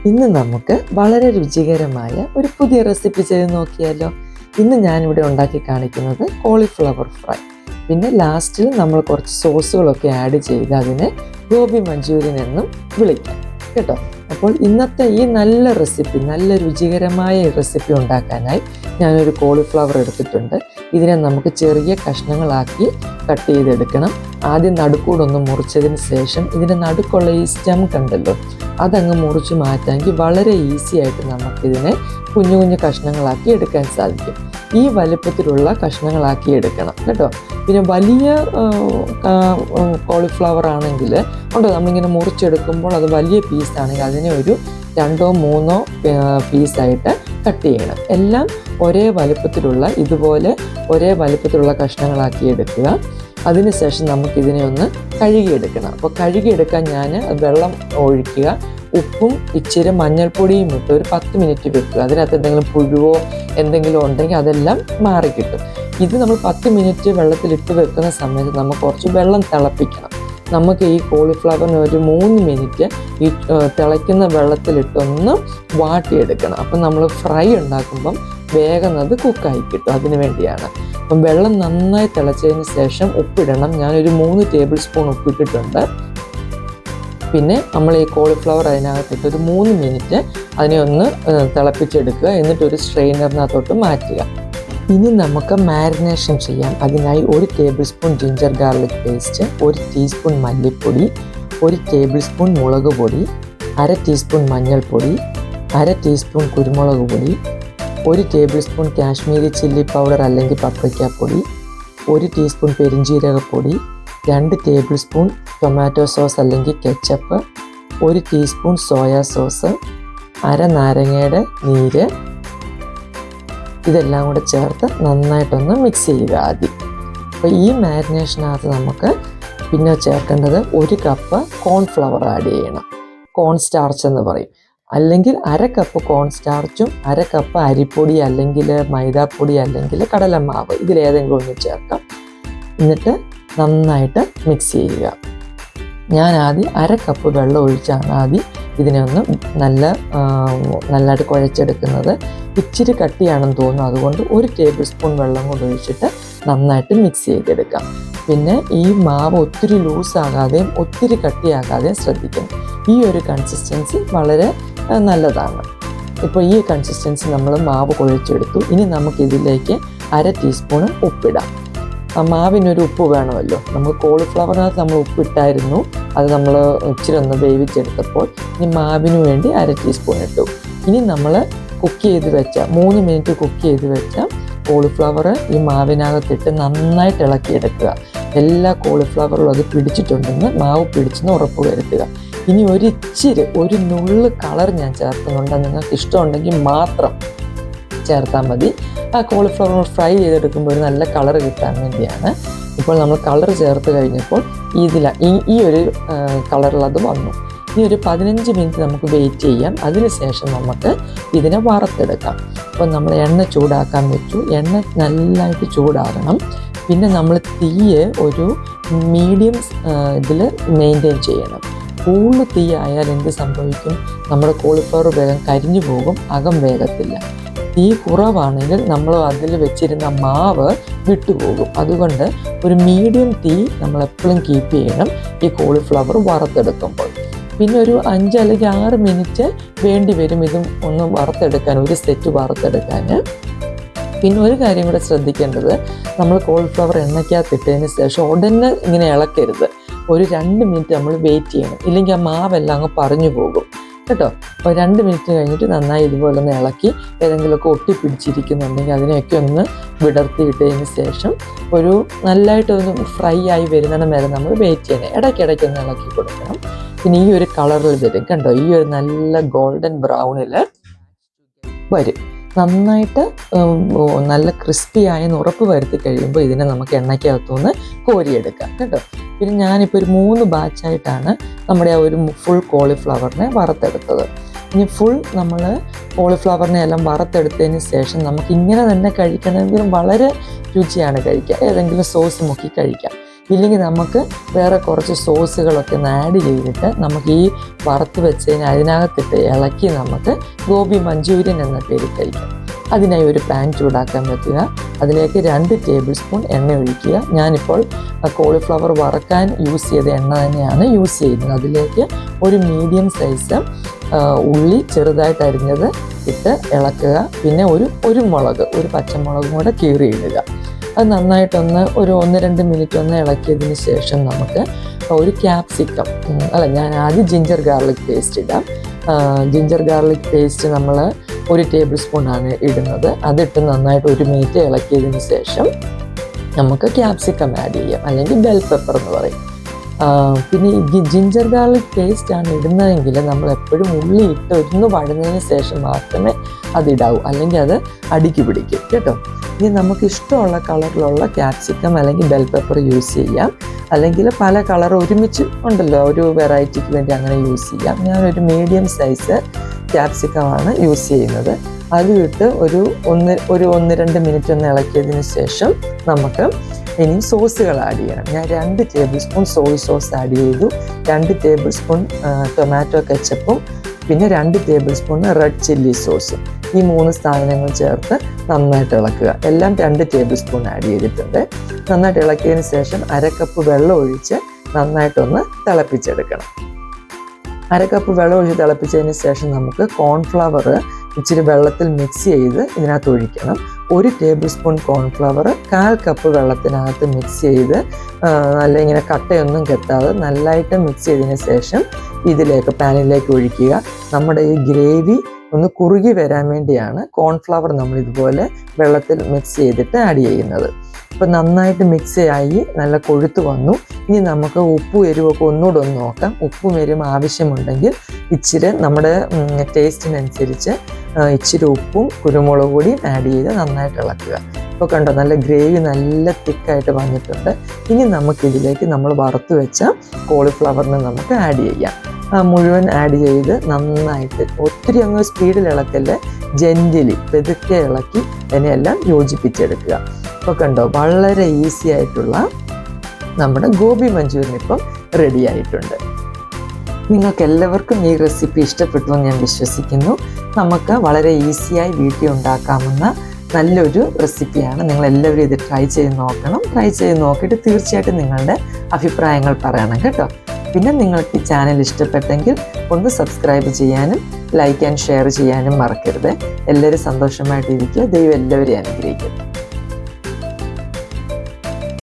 ഇന്ന് നമുക്ക് വളരെ രുചികരമായ ഒരു പുതിയ റെസിപ്പി ചെയ്ത് നോക്കിയാലോ. ഇന്ന് ഞാനിവിടെ ഉണ്ടാക്കി കാണിക്കുന്നത് കോളിഫ്ലവർ ഫ്രൈ. പിന്നെ ലാസ്റ്റിൽ നമ്മൾ കുറച്ച് സോസുകളൊക്കെ ആഡ് ചെയ്ത് അതിനെ ഗോബി മഞ്ചൂരിയൻ എന്നും വിളിക്കാം കേട്ടോ. അപ്പോൾ ഇന്നത്തെ ഈ നല്ല രുചികരമായ റെസിപ്പി ഉണ്ടാക്കാനായി ഞാനൊരു കോളിഫ്ലവർ എടുത്തിട്ടുണ്ട്. ഇതിനെ നമുക്ക് ചെറിയ കഷ്ണങ്ങളാക്കി കട്ട് ചെയ്തെടുക്കണം. ആദ്യം നടുക്കൂടൊന്ന് മുറിച്ചതിന് ശേഷം ഇതിൻ്റെ നടുക്കുള്ള ഈ സ്റ്റെം കണ്ടല്ലോ, അതങ്ങ് മുറിച്ച് മാറ്റാമെങ്കിൽ വളരെ ഈസി ആയിട്ട് നമുക്കിതിനെ കുഞ്ഞു കുഞ്ഞു കഷ്ണങ്ങളാക്കി എടുക്കാൻ സാധിക്കും. ഈ വലുപ്പത്തിലുള്ള കഷ്ണങ്ങളാക്കി എടുക്കണം കേട്ടോ. പിന്നെ വലിയ കോളിഫ്ലവർ ആണെങ്കിൽ ഉണ്ടോ, നമ്മളിങ്ങനെ മുറിച്ചെടുക്കുമ്പോൾ അത് വലിയ പീസാണെങ്കിൽ അതിനെ ഒരു 2-3 പീസായിട്ട് കട്ട് ചെയ്യണം. എല്ലാം ഇതുപോലെ ഒരേ വലുപ്പത്തിലുള്ള കഷ്ണങ്ങളാക്കി എടുക്കുക. അതിനുശേഷം നമുക്കിതിനെ ഒന്ന് കഴുകിയെടുക്കണം. അപ്പോൾ കഴുകിയെടുക്കാൻ ഞാൻ വെള്ളം ഒഴിക്കുക, ഉപ്പും ഇച്ചിരി മഞ്ഞൾപ്പൊടിയും ഇട്ട് ഒരു 10 മിനിറ്റ് വെക്കുക. അതിനകത്ത് എന്തെങ്കിലും പുഴുവോ എന്തെങ്കിലും ഉണ്ടെങ്കിൽ അതെല്ലാം മാറിക്കിട്ടും. ഇത് നമ്മൾ 10 മിനിറ്റ് വെള്ളത്തിലിട്ട് വെക്കുന്ന സമയത്ത് നമുക്ക് കുറച്ച് വെള്ളം തിളപ്പിക്കണം. നമുക്ക് ഈ കോളിഫ്ലവറിന് ഒരു 3 മിനിറ്റ് ഈ തിളയ്ക്കുന്ന വെള്ളത്തിലിട്ടൊന്ന് വാട്ടിയെടുക്കണം. അപ്പം നമ്മൾ ഫ്രൈ ഉണ്ടാക്കുമ്പം വേഗം അത് കുക്കായി കിട്ടും. അതിന് വേണ്ടിയാണ്. അപ്പം വെള്ളം നന്നായി തിളച്ചതിന് ശേഷം ഉപ്പിടണം. ഞാനൊരു 3 ടേബിൾ സ്പൂൺ ഉപ്പിട്ടിട്ടുണ്ട്. പിന്നെ നമ്മൾ ഈ കോളിഫ്ലവർ അതിനകത്തിട്ട് ഒരു 3 മിനിറ്റ് അതിനെ ഒന്ന് തിളപ്പിച്ചെടുക്കുക. എന്നിട്ടൊരു സ്ട്രെയിനറിനകത്തോട്ട് മാറ്റുക. ഇനി നമുക്ക് മാരിനേഷൻ ചെയ്യാം. അതിനായി 1 table spoon ginger garlic paste, 1 teaspoon മല്ലിപ്പൊടി, 1 ടേബിൾ സ്പൂൺ മുളക് പൊടി, 1/2 ടീസ്പൂൺ മഞ്ഞൾപ്പൊടി, 1/2 ടീസ്പൂൺ കുരുമുളക് പൊടി, 1 tablespoon Kashmiri chilli powder അല്ലെങ്കിൽ പപ്രിക്ക പൊടി, 1 ടീസ്പൂൺ പെരിഞ്ജീരകപ്പൊടി, 2 ടേബിൾ സ്പൂൺ ടൊമാറ്റോ സോസ് അല്ലെങ്കിൽ കെച്ചപ്പ്, 1 ടീസ്പൂൺ സോയാ സോസ്, 1/2 നാരങ്ങയുടെ നീര്, ഇതെല്ലാം കൂടെ ചേർത്ത് നന്നായിട്ടൊന്ന് മിക്സ് ചെയ്യുക ആദ്യം. അപ്പോൾ ഈ മാരിനേഷനകത്ത് നമുക്ക് പിന്നെ ചേർക്കേണ്ടത് 1 കപ്പ് കോൺഫ്ലവർ ആഡ് ചെയ്യണം. കോൺ സ്റ്റാർച്ച് എന്ന് പറയും. അല്ലെങ്കിൽ 1/2 കപ്പ് കോൺ സ്റ്റാർച്ചും 1/2 കപ്പ് അരിപ്പൊടി അല്ലെങ്കിൽ മൈദാപ്പൊടി അല്ലെങ്കിൽ കടലമാവ്, ഇതിലേതെങ്കിലും ഒന്ന് ചേർക്കാം. എന്നിട്ട് നന്നായിട്ട് മിക്സ് ചെയ്യുക. ഞാൻ ആദ്യം 1/2 കപ്പ് വെള്ളം ഒഴിച്ചാണ് ആദ്യം ഇതിനെ ഒന്ന് നല്ലതായിട്ട് കുഴച്ചെടുക്കുന്നത്. ഇച്ചിരി കട്ടിയാണെന്ന് തോന്നുന്നു, അതുകൊണ്ട് 1 ടേബിൾ സ്പൂൺ വെള്ളം കൊണ്ട് ഒഴിച്ചിട്ട് നന്നായിട്ട് മിക്സ് ചെയ്തെടുക്കാം. പിന്നെ ഈ മാവ് ഒത്തിരി ലൂസാകാതെയും ഒത്തിരി കട്ടിയാകാതെയും ശ്രദ്ധിക്കണം. ഈ ഒരു കൺസിസ്റ്റൻസി വളരെ നല്ലതാണ്. ഇപ്പോൾ ഈ കൺസിസ്റ്റൻസി നമ്മൾ മാവ് കുഴച്ചെടുത്തു. ഇനി നമുക്കിതിലേക്ക് 1/2 ടീസ്പൂൺ ഉപ്പിടാം. ആ മാവിനൊരു ഉപ്പ് വേണമല്ലോ. നമുക്ക് കോളിഫ്ലവറിനകത്ത് നമ്മൾ ഉപ്പിട്ടായിരുന്നു, അത് നമ്മൾ ഇച്ചിരി ഒന്ന് വേവിച്ചെടുത്തപ്പോൾ ഇനി മാവിന് വേണ്ടി 1/2 ടീസ്പൂൺ ഇട്ടു. ഇനി നമ്മൾ 3 മിനിറ്റ് കുക്ക് ചെയ്ത് വെച്ച കോളിഫ്ലവർ ഈ മാവിനകത്തിട്ട് നന്നായിട്ട് ഇളക്കിയെടുക്കുക. എല്ലാ കോളിഫ്ലവറിലും അത് പിടിച്ചിട്ടുണ്ടെന്ന്, മാവ് പിടിച്ചെന്ന് ഉറപ്പ് വരുത്തുക. ഇനി ഒരു നുള്ള് കളർ ഞാൻ ചേർക്കുന്നുണ്ട്. നിങ്ങൾക്ക് ഇഷ്ടമുണ്ടെങ്കിൽ മാത്രം ചേർത്താൽ മതി. ആ കോളിഫ്ലവർ ഫ്രൈ ചെയ്തെടുക്കുമ്പോൾ ഒരു നല്ല കളർ കിട്ടാൻ വേണ്ടിയാണ്. ഇപ്പോൾ നമ്മൾ കളർ ചേർത്ത് കഴിഞ്ഞപ്പോൾ ഈ ഒരു കളറിൽ അത് വന്നു. ഇനി ഒരു 15 മിനിറ്റ് നമുക്ക് വെയിറ്റ് ചെയ്യാം. അതിനുശേഷം നമുക്ക് ഇതിനെ വറുത്തെടുക്കാം. അപ്പോൾ നമ്മൾ എണ്ണ ചൂടാക്കാൻ വെച്ചു. എണ്ണ നല്ലതായിട്ട് ചൂടാകണം. പിന്നെ നമ്മൾ തീയെ ഒരു മീഡിയം ഇതിൽ മെയിൻറ്റെയിൻ ചെയ്യണം. കൂടുതൽ തീ ആയാൽ എന്ത് സംഭവിക്കും? നമ്മുടെ കോളിഫ്ലവർ വേഗം കരിഞ്ഞു പോകും, അകം വേഗത്തില്ല. തീ കുറവാണെങ്കിൽ നമ്മൾ അതിൽ വെച്ചിരുന്ന മാവ് വിട്ടുപോകും. അതുകൊണ്ട് ഒരു മീഡിയം തീ നമ്മൾ എപ്പോഴും കീപ്പ് ചെയ്യണം ഈ കോളിഫ്ലവർ വറുത്തെടുക്കുമ്പോൾ. പിന്നെ ഒരു 5 അല്ലെങ്കിൽ 6 മിനിറ്റ് വേണ്ടി വരും ഇതും ഒന്ന് വറുത്തെടുക്കാൻ, ഒരു സെറ്റ് വറുത്തെടുക്കാൻ. പിന്നെ ഒരു കാര്യം കൂടെ ശ്രദ്ധിക്കേണ്ടത്, നമ്മൾ കോളിഫ്ലവർ എണ്ണയ്ക്കകത്തിട്ടതിന് ശേഷം ഉടനെ ഇങ്ങനെ ഇളക്കരുത്. ഒരു 2 മിനിറ്റ് നമ്മൾ വെയിറ്റ് ചെയ്യണം, ഇല്ലെങ്കിൽ ആ മാവെല്ലാം അങ്ങ് പറഞ്ഞു പോകും കേട്ടോ. അപ്പോൾ 2 മിനിറ്റ് കഴിഞ്ഞിട്ട് നന്നായി ഇതുപോലെ ഒന്ന് ഇളക്കി, ഏതെങ്കിലുമൊക്കെ ഒട്ടിപ്പിടിച്ചിരിക്കുന്നുണ്ടെങ്കിൽ അതിനെയൊക്കെ ഒന്ന് വിടർത്തിയിട്ടതിന് ശേഷം ഒരു നല്ലതായിട്ടൊന്ന് ഫ്രൈ ആയി വരുന്നിടം വരെ നമ്മൾ വെയിറ്റ് ചെയ്യണം. ഇടയ്ക്കിടയ്ക്ക് ഒന്ന് ഇളക്കി കൊടുക്കണം. പിന്നെ ഈ ഒരു കളറിൽ വരും കണ്ടോ, ഈ ഒരു നല്ല ഗോൾഡൻ ബ്രൗണിൽ വരും. നന്നായിട്ട് നല്ല ക്രിസ്പി ആയെന്ന് ഉറപ്പ് വരുത്തി കഴിയുമ്പോൾ ഇതിനെ നമുക്ക് എണ്ണയ്ക്കകത്തുനിന്ന് കോരിയെടുക്കാം കേട്ടോ. പിന്നെ ഞാനിപ്പോൾ ഒരു 3 ബാച്ചായിട്ടാണ് നമ്മുടെ ആ ഒരു ഫുൾ കോളിഫ്ലവറിനെ വറുത്തെടുത്തത്. ഇനി ഫുൾ നമ്മൾ കോളിഫ്ലവറിനെ എല്ലാം വറുത്തെടുത്തതിന് ശേഷം നമുക്ക് ഇങ്ങനെ തന്നെ കഴിക്കണമെങ്കിലും വളരെ രുചിയാണ് കഴിക്കുക. ഏതെങ്കിലും സോസ് മുക്കി കഴിക്കാം. ഇല്ലെങ്കിൽ നമുക്ക് വേറെ കുറച്ച് സോസുകളൊക്കെ ഒന്ന് ആഡ് ചെയ്തിട്ട് നമുക്ക് ഈ വറുത്ത് വെച്ചതിന് അതിനകത്തിട്ട് ഇളക്കി നമുക്ക് ഗോബി മഞ്ചൂരിയൻ എന്ന പേര് കഴിക്കാം. അതിനായി ഒരു പാൻ ചൂടാക്കാൻ വെക്കുക. അതിലേക്ക് 2 ടേബിൾ സ്പൂൺ എണ്ണ ഒഴിക്കുക. ഞാനിപ്പോൾ കോളിഫ്ലവർ വറക്കാൻ യൂസ് ചെയ്ത എണ്ണ തന്നെയാണ് യൂസ് ചെയ്യുന്നത്. അതിലേക്ക് ഒരു മീഡിയം സൈസ് ഉള്ളി ചെറുതായിട്ട് അരിഞ്ഞത് ഇട്ട് ഇളക്കുക. പിന്നെ ഒരു മുളക്, ഒരു പച്ചമുളകും കൂടെ കീറിയിടുക. അത് നന്നായിട്ടൊന്ന് ഒരു 1-2 മിനിറ്റ് ഒന്ന് ഇളക്കിയതിന് ശേഷം നമുക്ക് ഒരു ക്യാപ്സിക്കം, ഞാൻ ആദ്യം ജിഞ്ചർ ഗാർലിക് പേസ്റ്റ് ഇടാം. ജിഞ്ചർ ഗാർലിക് പേസ്റ്റ് നമ്മൾ 1 ടേബിൾ സ്പൂണാണ് ഇടുന്നത്. അതിട്ട് നന്നായിട്ട് 1 മിനിറ്റ് ഇളക്കിയതിന് ശേഷം നമുക്ക് ക്യാപ്സിക്കം ആഡ് ചെയ്യാം, അല്ലെങ്കിൽ ബെൽ പെപ്പർ എന്ന് പറയും. പിന്നെ ഈ ജിഞ്ചർ ഗാർലിക് പേസ്റ്റ് ആണ് ഇടുന്നതെങ്കിൽ നമ്മൾ എപ്പോഴും ഉള്ളി ഇട്ട് ഒന്ന് വഴന്നതിന് ശേഷം മാത്രമേ അതിടാവൂ, അല്ലെങ്കിൽ അത് അടിക്ക് പിടിക്കും കേട്ടോ. ഇനി നമുക്ക് ഇഷ്ടമുള്ള കളറിലുള്ള ക്യാപ്സിക്കം അല്ലെങ്കിൽ ബെൽ പെപ്പർ യൂസ് ചെയ്യാം, അല്ലെങ്കിൽ പല കളർ ഒരുമിച്ച് ഉണ്ടല്ലോ, ഒരു വെറൈറ്റിക്ക് വേണ്ടി അങ്ങനെ യൂസ് ചെയ്യാം. ഞാനൊരു മീഡിയം സൈസ് ക്യാപ്സിക്കമാണ് യൂസ് ചെയ്യുന്നത്. അത് ഇട്ട് ഒരു 1-2 മിനിറ്റ് ഒന്ന് ഇളക്കിയതിന് ശേഷം നമുക്ക് ഇനി സോസുകൾ ആഡ് ചെയ്യണം. ഞാൻ 2 table spoon Soy sauce add ചെയ്തു, 2 ടേബിൾ സ്പൂൺ ടൊമാറ്റോ കെച്ചപ്പും, പിന്നെ 2 ടേബിൾ സ്പൂൺ റെഡ് ചില്ലി സോസും. ഈ 3 സാധനങ്ങൾ ചേർത്ത് നന്നായിട്ട് ഇളക്കുക. എല്ലാം 2 ടേബിൾ സ്പൂൺ ആഡ് ചെയ്തിട്ടുണ്ട്. നന്നായിട്ട് ഇളക്കിയതിന് ശേഷം 1/2 കപ്പ് വെള്ളം ഒഴിച്ച് നന്നായിട്ടൊന്ന് തിളപ്പിച്ചെടുക്കണം. 1/2 കപ്പ് വെള്ളം ഒഴിച്ച് തിളപ്പിച്ചതിന് ശേഷം നമുക്ക് കോൺഫ്ലവർ ഇച്ചിരി വെള്ളത്തിൽ മിക്സ് ചെയ്ത് ഇതിനകത്ത് ഒഴിക്കണം. 1 ടേബിൾ സ്പൂൺ കോൺഫ്ലവർ 1/4 കപ്പ് വെള്ളത്തിനകത്ത് മിക്സ് ചെയ്ത് നല്ല ഇങ്ങനെ കട്ടയൊന്നും കെട്ടാതെ നല്ലതായിട്ട് മിക്സ് ചെയ്തതിന് ശേഷം ഇതിലേക്ക് പാനിലേക്ക് ഒഴിക്കുക. നമ്മുടെ ഈ ഗ്രേവി ഒന്ന് കുറുകി വരാൻ വേണ്ടിയാണ് കോൺഫ്ലവർ നമ്മൾ ഇതുപോലെ വെള്ളത്തിൽ മിക്സ് ചെയ്തിട്ട് ആഡ് ചെയ്യുന്നത്. അപ്പോൾ നന്നായിട്ട് മിക്സ് ആയി നല്ല കൊഴുത്ത് വന്നു. ഇനി നമുക്ക് ഉപ്പും എരിവൊക്കെ ഒന്നുകൂടെ ഒന്ന് നോക്കാം. ഉപ്പും എരിവും ആവശ്യമുണ്ടെങ്കിൽ ഇച്ചിരി നമ്മുടെ ടേസ്റ്റിനനുസരിച്ച് ഇച്ചിരി ഉപ്പും കുരുമുളക് പൊടിയും ആഡ് ചെയ്ത് നന്നായിട്ട് ഇളക്കുക. ഇപ്പോൾ കണ്ടോ, നല്ല ഗ്രേവി നല്ല തിക്കായിട്ട് വന്നിട്ടുണ്ട്. ഇനി നമുക്കിതിലേക്ക് നമ്മൾ വറുത്ത് വെച്ച കോളിഫ്ലവറിന് നമുക്ക് ആഡ് ചെയ്യാം. മുഴുവൻ ആഡ് ചെയ്ത് നന്നായിട്ട് ഒത്തിരി അങ്ങ് സ്പീഡിൽ ഇളക്കല്ലേ, ജെന്റിലി പെതുക്കെ ഇളക്കി അതിനെല്ലാം യോജിപ്പിച്ചെടുക്കുക. ഇപ്പോൾ കണ്ടോ, വളരെ ഈസി ആയിട്ടുള്ള നമ്മുടെ ഗോബി മഞ്ചൂരിയൻ ഇപ്പം റെഡി ആയിട്ടുണ്ട്. നിങ്ങൾക്ക് എല്ലാവർക്കും ഈ റെസിപ്പി ഇഷ്ടപ്പെട്ടു എന്ന് ഞാൻ വിശ്വസിക്കുന്നു. നമുക്ക് വളരെ ഈസിയായി വീട്ടിൽ ഉണ്ടാക്കാവുന്ന നല്ലൊരു റെസിപ്പിയാണ്. നിങ്ങളെല്ലാവരും ഇത് ട്രൈ ചെയ്ത് നോക്കണം. ട്രൈ ചെയ്ത് നോക്കിയിട്ട് തീർച്ചയായിട്ടും നിങ്ങളുടെ അഭിപ്രായങ്ങൾ പറയണം കേട്ടോ. പിന്നെ നിങ്ങൾക്ക് ഈ ചാനൽ ഇഷ്ടപ്പെട്ടെങ്കിൽ ഒന്ന് സബ്സ്ക്രൈബ് ചെയ്യാനും ലൈക്ക് ആൻഡ് ഷെയർ ചെയ്യാനും മറക്കരുത്. എല്ലാവരും സന്തോഷമായിട്ടിരിക്കുക. ദൈവം എല്ലാവരെയും അനുഗ്രഹിക്കട്ടെ.